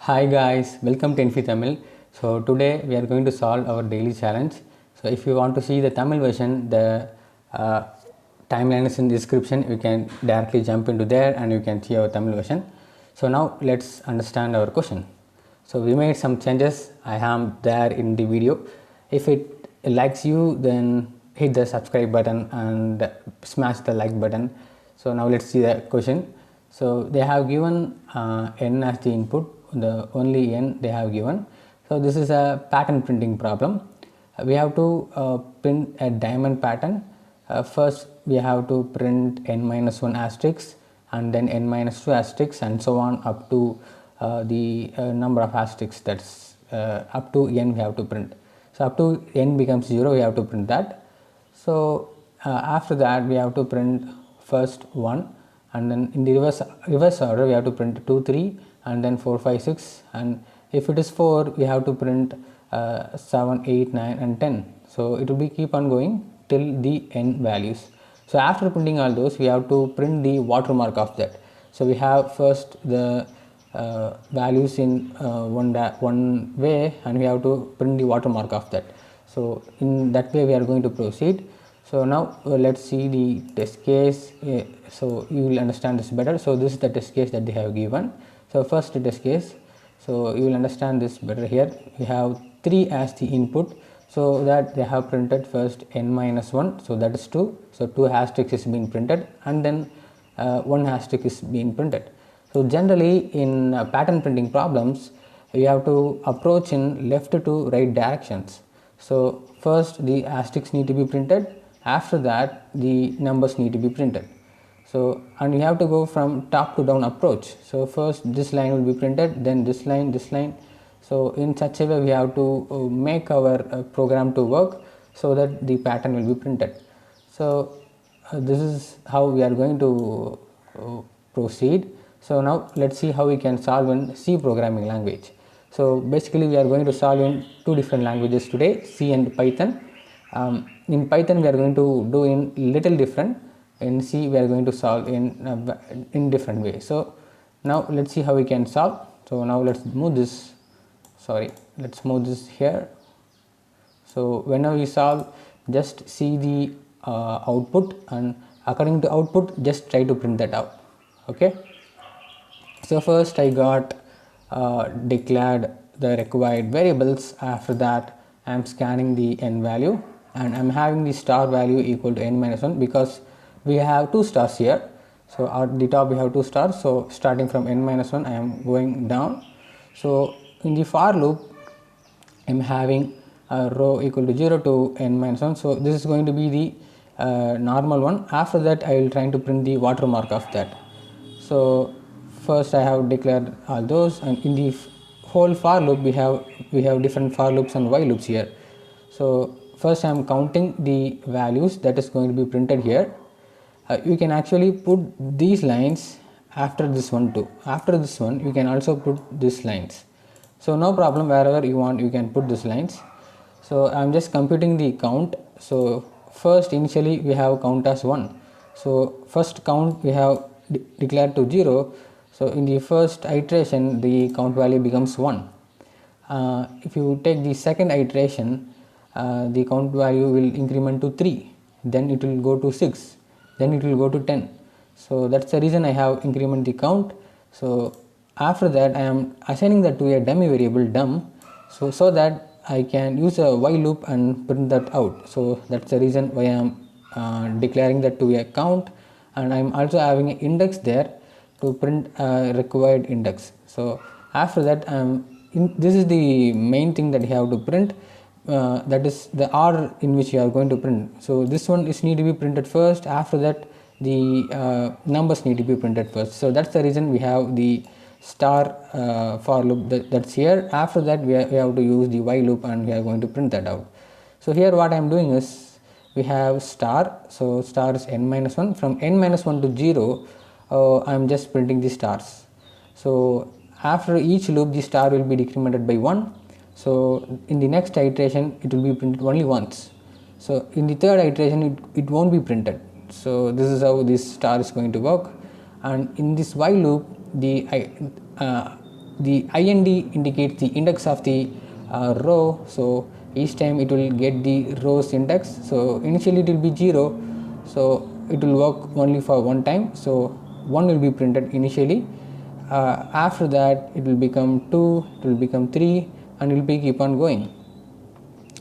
Hi guys, welcome to Enfi Tamil. So today we are going to solve our daily challenge. So if you want to see the Tamil version, the timeline is in the description. You can directly jump into there and you can see our Tamil version. So now let's understand our question. So we made some changes. I am there in the video. If it likes you, then hit the subscribe button and smash the like button. So now let's see the question. So they have given n as the input, the only n they have given. So this is a pattern printing problem. We have to print a diamond pattern. First we have to print n minus 1 asterisk and then n minus 2 asterisks and so on up to the number of asterisks, that's up to n we have to print. So up to n becomes 0 we have to print that. So after that we have to print first 1 and then in the reverse order we have to print 2 3 and then 4 5 6, and if it is 4 we have to print 7 8 9 and 10. So it will be keep on going till the n values. So after printing all those we have to print the watermark of that. So we have first the values in one way and we have to print the watermark of that. So in that way we are going to proceed. So now let's see the test case. So you will understand this better. So this is the test case that they have given. So first test case, so you will understand this better. Here we have 3 as the input, so that they have printed first n minus 1, so that is 2. So 2 asterisks is being printed and then 1 asterisk is being printed. So generally in pattern printing problems we have to approach in left to right directions. So first the asterisks need to be printed, after that the numbers need to be printed. So and you have to go from top to down approach. So first this line will be printed, then this line, this line. So in such a way we have to make our program to work so that the pattern will be printed. So this is how we are going to proceed. So now let's see how we can solve in C programming language. So basically we are going to solve in two different languages today, C and Python. In Python we are going to do in little different. In C we are going to solve in different way. So now let's see how we can solve. So now let's move this, let's move this here. So whenever we solve, just see the output and according to output just try to print that out. Okay, so first I got declared the required variables. After that I am scanning the n value and I am having the star value equal to n minus 1 because we have 2 stars here. So at the top we have 2 stars, so starting from n minus 1 I am going down. So in the for loop I am having a row equal to 0 to n minus 1, so this is going to be the normal one. After that I will try to print the watermark of that. So first I have declared all those, and in the whole for loop we have different for loops and while loops here. So first I am counting the values that is going to be printed here. You can actually put these lines after this one too. After this one you can also put these lines. So no problem, wherever you want you can put these lines. So I am just computing the count. So first initially we have count as 1. So first count we have declared to 0. So in the first iteration the count value becomes 1. If you take the second iteration, the count value will increment to 3, then it will go to 6, then it will go to 10. So that's the reason I have increment the count. So after that I am assigning that to a dummy variable dum, so that I can use a while loop and print that out. So that's the reason why I am declaring that to a count, and I am also having an index there to print a required index. So after that this is the main thing that you have to print. That is the order in which you are going to print. So this one is need to be printed first, after that the numbers need to be printed first. So that's the reason we have the star for loop that's here. After that we have to use the while loop and we are going to print that out. So here what I am doing is we have star, so star is n minus 1. From n minus 1 to 0 I am just printing the stars. So after each loop the star will be decremented by 1. So in the next iteration it will be printed only once. So in the third iteration it won't be printed. So this is how this star is going to work. And in this while loop the the IND indicates the index of the row, so each time it will get the rows index. So initially it will be 0, so it will work only for one time, so 1 will be printed initially. After that it will become 2, it will become 3, and it will be keep on going.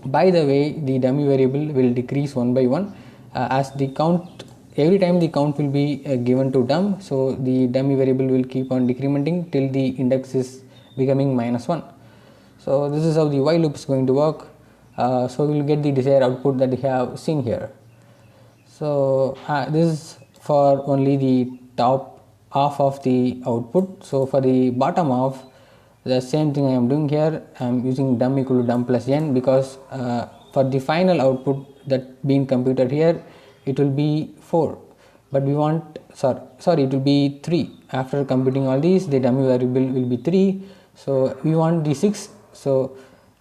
By the way, the dummy variable will decrease one by one as the count. Every time the count will be given to dumb, so the dummy variable will keep on decrementing till the index is becoming -1. So this is how the while loop is going to work. So we will get the desired output that we have seen here. So this is for only the top half of the output. So for the bottom half, the same thing I am doing here. I am using dumb equal to dumb plus n, because for the final output that being computed here, it will be 4, but we want sorry it will be 3. After computing all these, the dummy variable will be 3, so we want the 6. So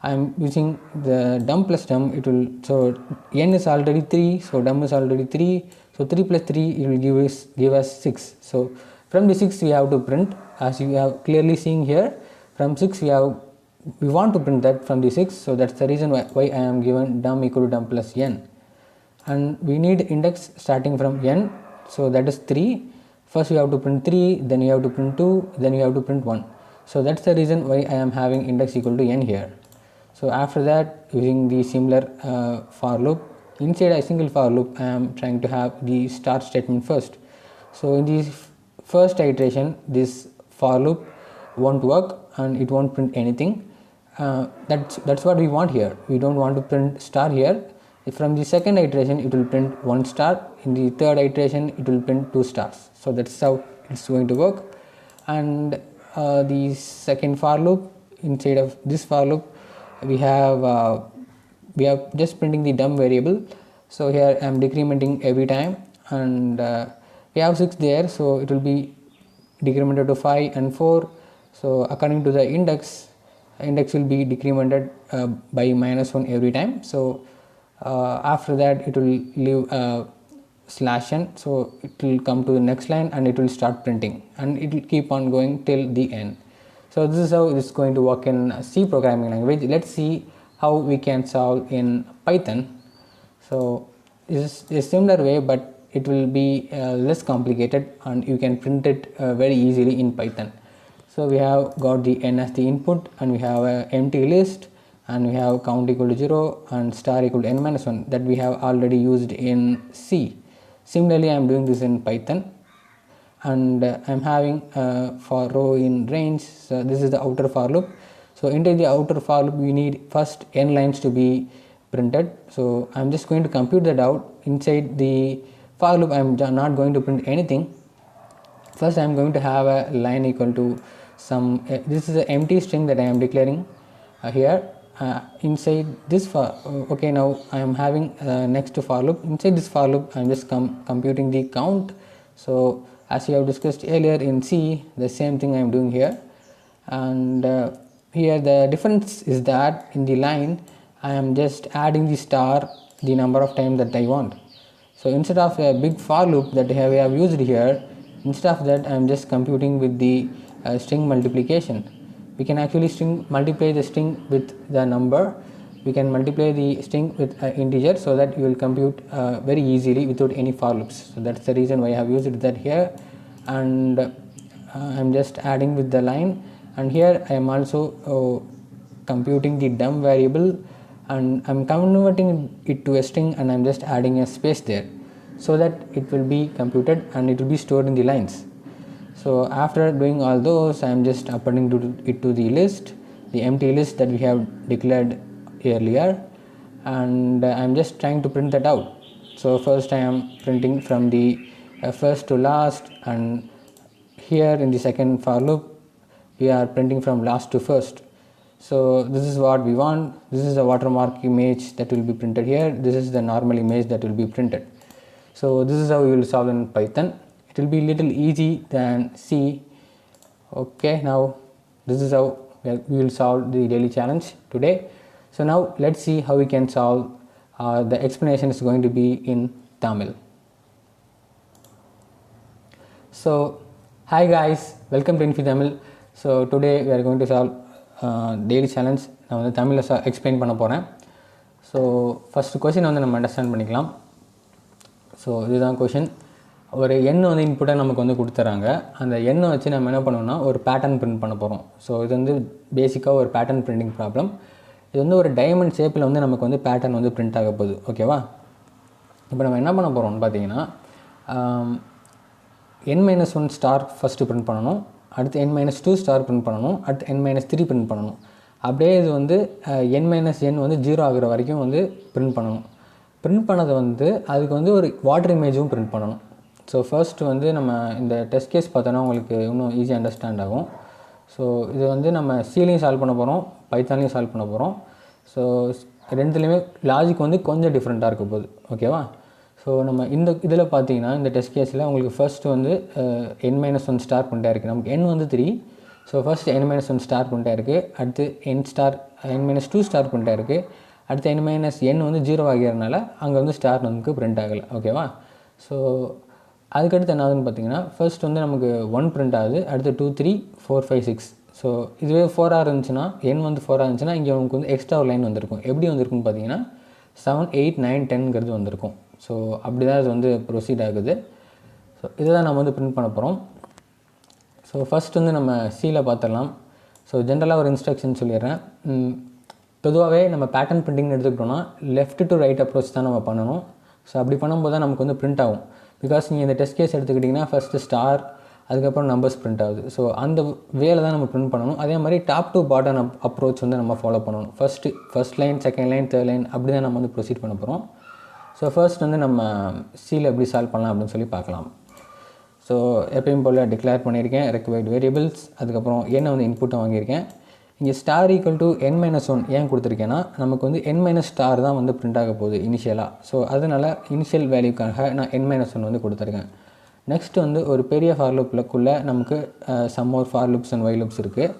I am using the dumb plus dumb. It will, so n is already 3, so dumb is already 3, so 3 plus 3 it will give us 6. So from the 6 we have to print, as you have clearly seen here. From 6 we want to print that from the 6, so that's the reason why I am given dumb equal to dumb plus n. And we need index starting from n, so that is 3. First we have to print 3, then you have to print 2, then you have to print 1. So that's the reason why I am having index equal to n here. So after that, using the similar for loop, inside a single for loop, I am trying to have the start statement first. So in the first iteration, this for loop won't work and it won't print anything. That's what we want here. We don't want to print star here. From the second iteration, it will print 1 star. In the third iteration, it will print 2 stars. So that's how it's going to work. And the second for loop, inside of this for loop, we have just printing the dumb variable. So here I am decrementing every time, and we have 6 there, so it will be decremented to 5 and 4. So according to the index will be decremented by -1 every time. So after that it will leave /n, so it will come to the next line and it will start printing, and it will keep on going till the end. So this is how it is going to work in C programming language. Let's see how we can solve in Python. So this is a similar way, but it will be less complicated, and you can print it very easily in Python. So we have got the n as the input, and we have an empty list, and we have count equal to 0 and star equal to n-1 that we have already used in C. Similarly, I am doing this in Python, and I am having for row in range. So this is the outer for loop. So into the outer for loop, we need first n lines to be printed. So I am just going to compute that out. Inside the for loop, I am not going to print anything. First I am going to have a line equal to some this is an empty string that I am declaring here. Inside this for okay, now I am having next to for loop. Inside this for loop, I am just computing the count. So as we have discussed earlier in C, the same thing I am doing here. And here the difference is that in the line I am just adding the star the number of times that I want. So instead of a big for loop that we have used here, instead of that I am just computing with the string multiplication. We can actually multiply the string with the number. We can multiply the string with integer, so that you will compute very easily without any for loops. So that's the reason why I have used that here. And I am just adding with the line, and here I am also computing the dumb variable, and I am converting it to a string, and I am just adding a space there, so that it will be computed and it will be stored in the lines. So after doing all those, I am just appending it to the list, the empty list that we have declared earlier, and I am just trying to print that out. So first I am printing from the first to last, and here in the second for loop we are printing from last to first. So this is what we want. This is the watermark image that will be printed here. This is the normal image that will be printed. So this is how we will solve in Python. It will be little easy than C. Okay, now this is how we will solve the daily challenge today. So now let's see how we can solve. The explanation is going to be in Tamil. So hi guys, welcome to Infi Tamil. So today we are going to solve daily challenge. நான் வந்து தமிழில் explain பண்ண போகிறேன். So first question வந்து நம்ம understand பண்ணிக்கலாம். So இதுதான் question. ஒரு எண் வந்து இன்புட்டாக நமக்கு வந்து கொடுத்துறாங்க. அந்த எண்ணை வச்சு நம்ம என்ன பண்ணோம்னா ஒரு பேட்டர்ன் பிரிண்ட் பண்ண போகிறோம். ஸோ இது வந்து பேசிக்காக ஒரு பேட்டர்ன் பிரிண்டிங் ப்ராப்ளம். இது வந்து ஒரு டைமண்ட் ஷேப்பில் வந்து நமக்கு வந்து பேட்டர்ன் வந்து பிரிண்ட் ஆக போகுது. ஓகேவா? இப்போ நம்ம என்ன பண்ண போகிறோம்னு பார்த்தீங்கன்னா n-1 ஸ்டார் ஃபஸ்ட்டு பிரிண்ட் பண்ணணும், அடுத்து n-2 ஸ்டார் பிரிண்ட் பண்ணணும், அடுத்து n-3 பிரிண்ட் பண்ணணும். அப்படியே இது வந்து n-n வந்து 0 ஆகிற வரைக்கும் வந்து பிரிண்ட் பண்ணணும். பிரிண்ட் பண்ணதை வந்து அதுக்கு வந்து ஒரு வாட்டர் இமேஜும் பிரிண்ட் பண்ணணும். ஸோ ஃபர்ஸ்ட்டு வந்து நம்ம இந்த டெஸ்ட் கேஸ் பார்த்தோன்னா உங்களுக்கு இன்னும் ஈஸியாக அண்டர்ஸ்டாண்ட் ஆகும். ஸோ இது வந்து நம்ம சீலையும் சால்வ் பண்ண போகிறோம், பைத்தான்லையும் சால்வ் பண்ண போகிறோம். ஸோ ரெண்டுலேயுமே லாஜிக் வந்து கொஞ்சம் டிஃப்ரெண்ட்டாக இருக்க போகுது. ஓகேவா? ஸோ நம்ம இந்த இதில் பார்த்தீங்கன்னா இந்த டெஸ்ட் கேஸில் உங்களுக்கு ஃபர்ஸ்ட் வந்து n-1 ஸ்டார் பண்ணிட்டே இருக்குது. நமக்கு n வந்து 3. ஸோ ஃபர்ஸ்ட் n-1 ஸ்டார் பண்ணிட்டே இருக்குது, அடுத்து n-2 ஸ்டார் பண்ணிட்டே இருக்குது, அடுத்து n-n வந்து 0 ஆகிறதுனால அங்கே வந்து ஸ்டார் நமக்கு பிரிண்ட் ஆகலை. ஓகேவா? ஸோ அதுக்கடுத்து என்ன ஆகுதுன்னு பார்த்தீங்கன்னா ஃபர்ஸ்ட் வந்து நமக்கு 1 பிரிண்ட் ஆகுது, அடுத்து 2 3 4 5 6. ஸோ இதுவே 4 இருந்துச்சுன்னா n வந்து 4 இருந்துச்சுன்னா இங்கே நமக்கு வந்து எக்ஸ்ட்ரா ஒரு லைன் வந்திருக்கும். எப்படி வந்திருக்குன்னு பார்த்தீங்கன்னா 7 8 9 10ங்கிறது வந்திருக்கும். ஸோ அப்படி தான் இது வந்து ப்ரொசீட் ஆகுது. ஸோ இதை தான் நம்ம வந்து பிரிண்ட் பண்ண போகிறோம். ஸோ ஃபஸ்ட் வந்து நம்ம சீல பார்த்துடலாம். ஸோ ஜென்ரலாக ஒரு இன்ஸ்ட்ரக்ஷன் சொல்லிடுறேன். பொதுவாகவே நம்ம பேட்டர்ன் பிரிண்டிங்னு எடுத்துக்கிட்டோம்னா லெஃப்ட் டு ரைட் அப்ரோச் தான் நம்ம பண்ணணும். ஸோ அப்படி பண்ணும்போது தான் நமக்கு வந்து பிரிண்ட் ஆகும். பிகாஸ் நீங்கள் இந்த டெஸ்ட் கேஸ் எடுத்துக்கிட்டிங்கன்னா ஃபஸ்ட்டு ஸ்டார், அதுக்கப்புறம் நம்பர்ஸ் பிரிண்ட் ஆகுது. ஸோ அந்த வேலை தான் நம்ம பிரிண்ட் பண்ணணும். அதே மாதிரி டாப் டு பாட்டம் அப்ரோச் வந்து நம்ம ஃபாலோ பண்ணணும். First line, second line, third line அப்படி தான் நம்ம வந்து ப்ரொசீட் பண்ண போகிறோம். ஸோ ஃபர்ஸ்ட் வந்து நம்ம சீல எப்படி சால்வ் பண்ணலாம் அப்படின்னு சொல்லி பார்க்கலாம். ஸோ எப்பயும் போல் டிக்ளேர் பண்ணியிருக்கேன் ரெக்வயர்ட் வேரியபிள்ஸ், அதுக்கப்புறம் என்ன வந்து இன்புட்டை வாங்கியிருக்கேன். இங்கே ஸ்டார் ஈக்குவல் டு n-1 ஏன் கொடுத்துருக்கேன்னா நமக்கு வந்து n- ஸ்டார் தான் வந்து பிரிண்ட் ஆக போகுது இனிஷியலாக. ஸோ அதனால் இனிஷியல் வேல்யூக்காக நான் n-1 வந்து கொடுத்துருக்கேன். நெக்ஸ்ட் வந்து ஒரு பெரிய ஃபார் லூப்புக்குள்ளே நமக்கு some more for loops and while loops இருக்குது.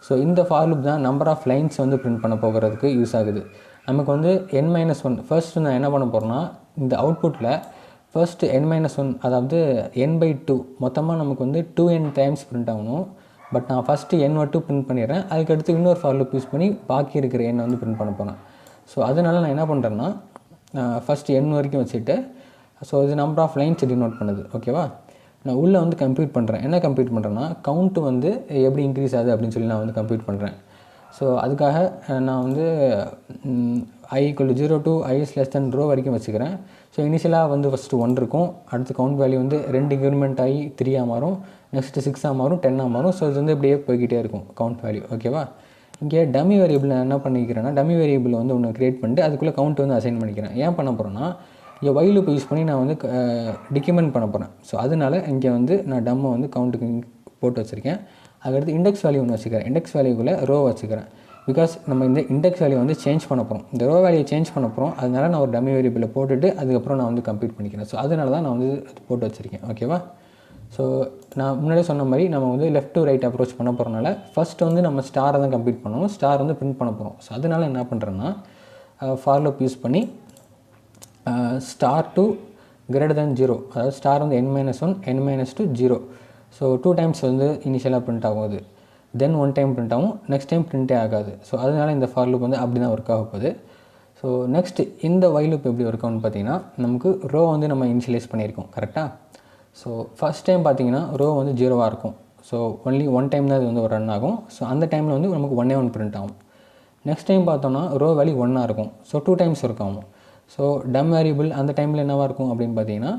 ஸோ இந்த ஃபார் லூப் தான் நம்பர் ஆஃப் லைன்ஸ் வந்து பிரிண்ட் பண்ண போகிறதுக்கு யூஸ் ஆகுது. நமக்கு வந்து n-1 ஃபர்ஸ்ட் நான் என்ன பண்ண போகிறேன்னா இந்த அவுட்புட்டில் ஃபர்ஸ்ட் n-1 அதாவது n/2 மொத்தமாக நமக்கு வந்து 2n டைம்ஸ் பிரிண்ட் ஆகணும். பட் நான் ஃபஸ்ட்டு n மட்டும் பிரிண்ட் பண்ணிடுறேன். அதுக்கடுத்து இன்னொரு ஃபார் லூப் யூஸ் பண்ணி பாக்கி இருக்கிற n வந்து பிரிண்ட் பண்ண போகிறேன். ஸோ அதனால் நான் என்ன பண்ணுறேன்னா ஃபஸ்ட்டு n வரைக்கும் வச்சுட்டு ஸோ இது நம்பர் ஆஃப் லைன்ஸ் டினோட் பண்ணுது. ஓகேவா? நான் உள்ளே வந்து கம்ப்யூட் பண்ணுறேன். என்ன கம்ப்யூட் பண்ணுறேன்னா கவுண்ட்டு வந்து எப்படி இன்க்ரீஸ் ஆகுது அப்படின்னு சொல்லி நான் வந்து கம்ப்யூட் பண்ணுறேன். ஸோ அதுக்காக நான் வந்து i = 0 to i ρ வரைக்கும் வச்சுக்கிறேன். ஸோ இனிஷியலாக வந்து ஃபஸ்ட்டு 1 இருக்கும், அடுத்து கவுண்ட் வேல்யூ வந்து 2 இன்க்ரிமெண்ட் ஆகி 3 மாறும், நெக்ஸ்ட்டு 6 மாறும், 10 மாறும். ஸோ இது வந்து இப்படியே போய்கிட்டே இருக்கும் கவுண்ட் வேல்யூ. ஓகேவா? இங்கே டம்மி வேரியபிள் நான் என்ன பண்ணிக்கிறேன்னா டம்மி வேரியபிள் வந்து ஒன்று க்ரியேட் பண்ணிட்டு அதுக்குள்ளே கவுண்ட் வந்து அசைன் பண்ணிக்கிறேன். ஏன் பண்ண போகிறேன்னா இங்கே ஒய் லூப் யூஸ் பண்ணி நான் வந்து டிக்ரிமெண்ட் பண்ண போகிறேன். ஸோ அதனால் இங்கே வந்து நான் டம்மை வந்து கவுண்ட்டுக்கு போட்டு வச்சுருக்கேன். அதுக்கடுத்து இண்டெக்ஸ் வேல்யூ ஒன்று வச்சுக்கிறேன். இண்டெக்ஸ் வேல்யூக்குள்ளே ரோ வச்சுக்கிறேன். பிகாஸ் நம்ம இந்த இண்டெக்ஸ் வேல்யூ வந்து சேஞ்ச் பண்ண போகிறோம், இந்த ரோ வேல்யூ சேஞ்ச் பண்ண போகிறோம். அதனால நான் ஒரு டம்மி வேரியபிளை போட்டுட்டு அதுக்கப்புறம் நான் வந்து கம்ப்யூட் பண்ணிக்கிறேன். ஸோ அதனால தான் நான் வந்து அது போட்டு வச்சுருக்கேன். ஓகேவா? ஸோ நான் முன்னாடியே சொன்ன மாதிரி நம்ம வந்து லெஃப்ட் டு ரைட் அப்ரோச் பண்ண போகிறனால ஃபஸ்ட்டு வந்து நம்ம ஸ்டாரை தான் கம்ப்யூட் பண்ணணும், ஸ்டார் வந்து பிரிண்ட் பண்ண போகிறோம். ஸோ அதனால் என்ன பண்ணுறேன்னா ஃபார் லூப் யூஸ் பண்ணி ஸ்டார் டு > 0, அதாவது ஸ்டார் வந்து n-1 n-2 0. ஸோ 2 டைம்ஸ் வந்து இனிஷியலாக பிரிண்ட் ஆகுது, தென் 1 டைம் பிரிண்ட் ஆகும், நெக்ஸ்ட் டைம் பிரிண்ட்டே ஆகாது. ஸோ அதனால் இந்த ஃபார் லூப் வந்து அப்படி தான் ஒர்க் ஆக போகுது. ஸோ நெக்ஸ்ட் இந்த ஒய் லூப் எப்படி ஒர்க் ஆகும்னு பார்த்தீங்கன்னா நமக்கு ரோ வந்து நம்ம இனிஷியலைஸ் பண்ணியிருக்கோம். கரெக்டாக? ஸோ ஃபஸ்ட் டைம் பார்த்தீங்கன்னா ரோ வந்து 0வாக இருக்கும். ஸோ ஒன்லி 1 டைம் தான் இது வந்து ரன் ஆகும். ஸோ அந்த டைமில் வந்து நமக்கு 1 பிரிண்ட் ஆகும். நெக்ஸ்ட் டைம் பார்த்தோன்னா ரோ வேல்யூ 1 இருக்கும். ஸோ 2 டைம்ஸ் ஒர்க் ஆகும். ஸோ டம் வேரியபிள் அந்த டைமில் என்னவாக இருக்கும் அப்படின்னு பார்த்தீங்கன்னா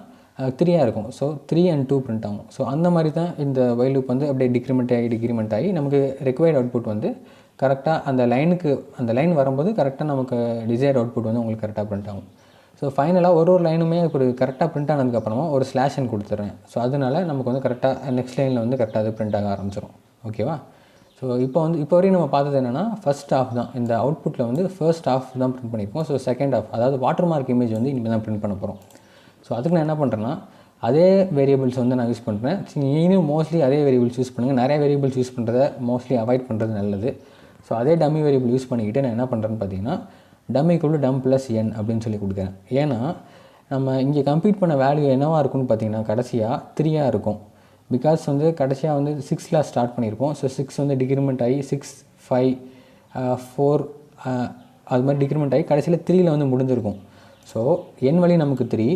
3 இருக்கும். ஸோ 3 and 2 பிரிண்ட் ஆகும். ஸோ அந்த மாதிரி தான் இந்த ஒய் லூப் வந்து அப்படியே டிக்ரிமெண்ட் ஆகி நமக்கு ரெக்வயர்ட் அவுட்புட் வந்து கரெக்டாக அந்த லைன் வரும்போது கரெக்டாக நமக்கு டிசைர்ட் அவுட்புட் வந்து உங்களுக்கு கரெக்டாக பிரிண்ட் ஆகும். ஸோ ஃபைனலாக ஒரு லைனுமே ஒரு கரெக்டாக பிரிண்ட் ஆனதுக்கப்புறமா ஒரு ஸ்லாஷன் கொடுத்துட்றேன். ஸோ அதனால் நமக்கு வந்து கரெக்டாக நெக்ஸ்ட் லைனில் வந்து கரெக்டாக அது பிரிண்ட் ஆக ஆரம்பிச்சிடும். ஓகேவா? ஸோ இப்போ வரையும் நம்ம பார்த்தது என்னென்னா ஃபஸ்ட் ஹாஃப் தான் இந்த அவுட்புட்டில் வந்து ஃபர்ஸ்ட் ஹாஃப் தான் பிரிண்ட் பண்ணியிருக்கோம். ஸோ செகண்ட் ஹாஃப் அதாவது வாட்டர் மார்க் இமேஜ் வந்து இனிமேல் தான் பிரிண்ட் பண்ண போகிறோம். ஸோ அதுக்கு நான் என்ன பண்ணுறேன்னா அதே வேரியபிள்ஸ் வந்து நான் யூஸ் பண்ணுறேன். நீங்களும் மோஸ்ட்லி அதே வேரியபிள்ஸ் யூஸ் பண்ணுங்கள். நிறைய வேரியபிள்ஸ் யூஸ் பண்ணுறதை மோஸ்ட்லி அவாய்ட் பண்ணுறது நல்லது. ஸோ அதே டம்மி வேரியபிள் யூஸ் பண்ணிக்கிட்டு நான் என்ன பண்ணுறேன்னு பார்த்தீங்கன்னா டம்மி = டம் + n அப்படின்னு சொல்லி கொடுக்குறேன். ஏன்னா நம்ம இங்கே கம்ப்யூட் பண்ண வேல்யூ என்னவாக இருக்குன்னு பார்த்தீங்கன்னா கடைசியாக 3 இருக்கும். பிகாஸ் வந்து கடைசியாக வந்து 6ல் ஸ்டார்ட் பண்ணியிருப்போம். ஸோ 6 வந்து டிக்ரிமெண்ட் ஆகி 6, 5, 4 அது மாதிரி டிக்ரிமெண்ட் ஆகி கடைசியில் 3ல் வந்து முடிஞ்சிருக்கும். ஸோ என் வேல்யூ நமக்கு 3,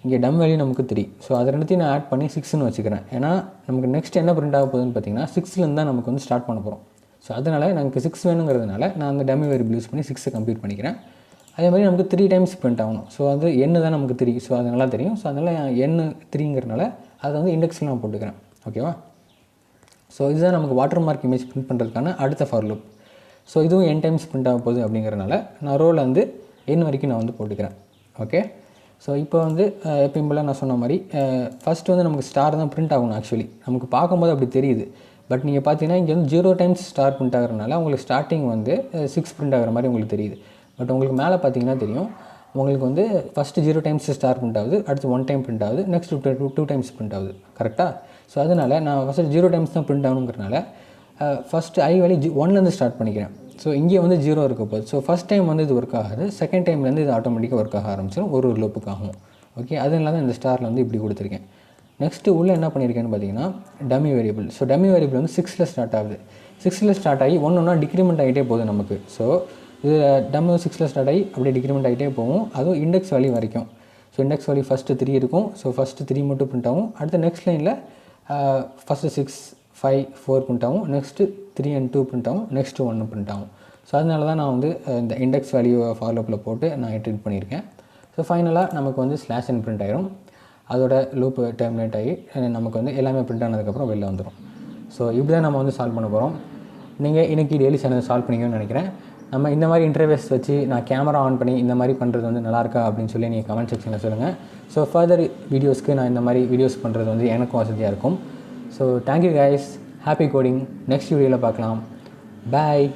இங்கே டம் வேல்யூ நமக்கு 3. ஸோ அது ரெண்டுத்தையும் நான் ஆட் பண்ணி 6ன்னு வச்சுக்கிறேன். ஏன்னா நமக்கு நெக்ஸ்ட் என்ன பிரிண்ட் ஆக போகுதுன்னு பார்த்தீங்கன்னா 6லேருந்து தான் நமக்கு வந்து ஸ்டார்ட் பண்ண போகிறோம். ஸோ அதனால் நமக்கு 6 வேணுங்கிறதுனால நான் அந்த டம்மி வேரியபிள் யூஸ் பண்ணி 6 கம்ப்ளீட் பண்ணிக்கிறேன். அதே மாதிரி நமக்கு 3 டைம்ஸ் பிரிண்ட் ஆகணும். ஸோ அது எண்ணு தான் நமக்கு 3. ஸோ அது நல்லா தெரியும். ஸோ அதனால் எண்ணு 3ங்கிறனால அதை வந்து இண்டெக்ஸில் நான் போட்டுக்கிறேன். ஓகேவா? ஸோ இதுதான் நமக்கு வாட்டர் மார்க் இமேஜ் பிரிண்ட் பண்ணுறதுக்கான அடுத்த ஃபார் லூப். ஸோ இதுவும் n டைம்ஸ் பிரிண்ட் ஆக போகுது அப்படிங்கிறனால நான் ரோல் வந்து n வரைக்கும் நான் வந்து போட்டுக்கிறேன். ஓகே. ஸோ இப்போ வந்து எப்பயும் போல் நான் சொன்ன மாதிரி ஃபஸ்ட்டு வந்து நமக்கு ஸ்டார் தான் பிரிண்ட் ஆகணும். ஆக்சுவலி நமக்கு பார்க்கும்போது அப்படி தெரியுது. பட் நீங்கள் பார்த்தீங்கன்னா இங்கே வந்து 0 டைம்ஸ் ஸ்டார் பிரிண்ட் ஆகிறதுனால உங்களுக்கு ஸ்டார்டிங் வந்து 6 பிரிண்ட் ஆகிற மாதிரி உங்களுக்கு தெரியுது. பட் உங்களுக்கு மேலே பார்த்தீங்கன்னா தெரியும் உங்களுக்கு வந்து ஃபஸ்ட்டு 0 டைம்ஸ் ஸ்டார் பிரிண்ட் ஆகுது, அடுத்து 1 டைம் பிரிண்ட் ஆகுது, நெக்ஸ்ட் 2 டைம்ஸ் பிரிண்ட் ஆகுது. கரெக்டாக? ஸோ அதனால் நான் ஃபஸ்ட்டு 0 டைம்ஸ் தான் பிரிண்ட் ஆகணுங்கிறனால ஃபஸ்ட்டு ஐ வேல்யூ 1லேருந்து ஸ்டார்ட் பண்ணிக்கிறேன். ஸோ இங்கே வந்து 0 இருக்க போகுது. ஸோ ஃபஸ்ட் டைம் வந்து இது ஒர்க் ஆகாது, செகண்ட் டைம்லேருந்து இது ஆட்டோமேட்டிக்காக ஒர்க் ஆக ஆரம்பிச்சிடும் ஒரு லூப்புக்கு ஆகும். ஓகே. அதனால தான் இந்த ஸ்டாரில் வந்து இப்படி கொடுத்துருக்கேன். நெக்ஸ்ட்டு உள்ளே என்ன பண்ணியிருக்கேன்னு பார்த்தீங்கன்னா dummy variable. So dummy variable வந்து 6ல் ஸ்டார்ட் ஆகுது. 6ல் ஸ்டார்ட் ஆகி ஒன்றா டிக்ரிமெண்ட் ஆகிட்டே போகுது நமக்கு. ஸோ இது டம்மி 6ல் ஸ்டார்ட் ஆகி அப்படியே டிக்ரிமெண்ட் ஆகிட்டே போகும். அதுவும் இண்டெக்ஸ் வேல்யூ வரைக்கும். ஸோ இண்டெக்ஸ் வேல்யூ ஃபஸ்ட்டு 3 இருக்கும். ஸோ ஃபஸ்ட்டு 3 மட்டும் பிரிண்ட் ஆகும். அடுத்த நெக்ஸ்ட் லைனில் ஃபஸ்ட்டு 6, 5, 4 பிரிண்ட் ஆகும். நெக்ஸ்ட்டு 3 and 2 பிரிண்ட் ஆகும். நெக்ஸ்ட்டு 1 பிரிண்ட் ஆகும். ஸோ அதனால தான் நான் வந்து இந்த இண்டெக்ஸ் வேல்யூ ஃபார்லூப்பில் போட்டு நான் எடிட் பண்ணியிருக்கேன். ஸோ ஃபைனலாக நமக்கு வந்து /n பிரிண்ட் ஆகிரும். அதோட லூப்பு டெர்மினேட் ஆகி நமக்கு வந்து எல்லாமே பிரிண்ட் ஆனதுக்கப்புறம் வெளில வந்துடும். ஸோ இப்படி தான் நம்ம வந்து சால்வ் பண்ண போகிறோம். நீங்கள் இன்றைக்கி டெய்லி சேனல் சால்வ் பண்ணிக்கணும்னு நினைக்கிறேன். நம்ம இந்த மாதிரி இன்டர்வேஸ் வச்சு நான் கேமரா ஆன் பண்ணி இந்த மாதிரி பண்ணுறது வந்து நல்லாயிருக்கா அப்படின்னு சொல்லி நீங்கள் கமெண்ட் செக்ஷனில் சொல்லுங்கள். ஸோ ஃபர்தர் வீடியோஸ்க்கு நான் இந்த மாதிரி வீடியோஸ் பண்ணுறது வந்து எனக்கும் வசதியாக இருக்கும். So thank you guys. Happy coding. Next வீடியோவில் பார்க்கலாம். பாய்.